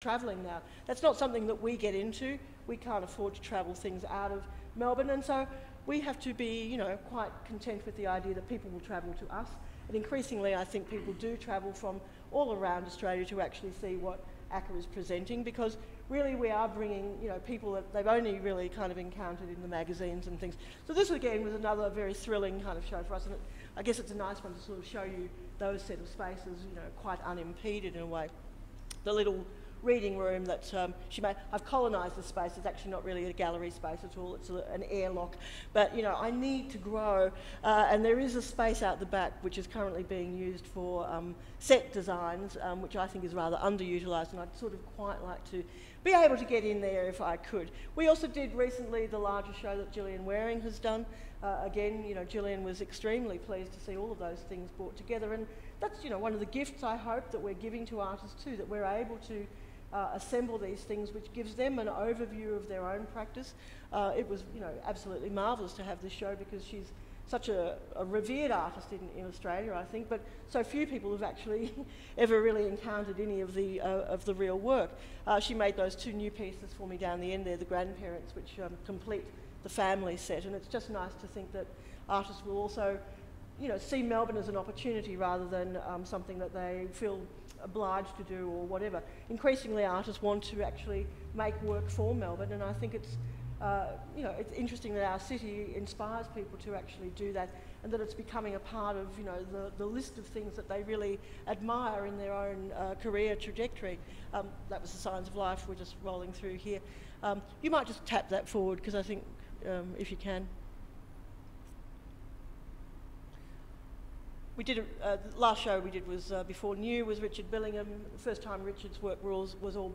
travelling now. That's not something that we get into. We can't afford to travel things out of Melbourne, and so we have to be, you know, quite content with the idea that people will travel to us. And increasingly, I think people do travel from all around Australia to actually see what ACCA is presenting, because really we are bringing, you know, people that they've only really kind of encountered in the magazines and things. So this again was another very thrilling kind of show for us, and I guess it's a nice one to sort of show you those set of spaces, you know, quite unimpeded in a way. The little reading room that she made. I've colonised the space. It's actually not really a gallery space at all. It's an airlock. But, you know, I need to grow. And there is a space out the back which is currently being used for set designs, which I think is rather underutilised, and I'd sort of quite like to be able to get in there if I could. We also did recently the larger show that Gillian Waring has done. Again, you know, Gillian was extremely pleased to see all of those things brought together, and that's, you know, one of the gifts I hope that we're giving to artists too, that we're able to assemble these things, which gives them an overview of their own practice. It was, you know, absolutely marvellous to have this show, because she's such a revered artist in Australia, I think, but so few people have actually ever really encountered any of the real work. She made those two new pieces for me down the end there, the grandparents, which complete the family set, and it's just nice to think that artists will also, you know, see Melbourne as an opportunity rather than something that they feel obliged to do or whatever. Increasingly, artists want to actually make work for Melbourne, and I think it's, you know, it's interesting that our city inspires people to actually do that, and that it's becoming a part of, you know, the list of things that they really admire in their own career trajectory. That was the Signs of Life we're just rolling through here. You might just tap that forward, because I think, if you can. We did the last show we did was Before New, was Richard Billingham. The first time Richard's work was all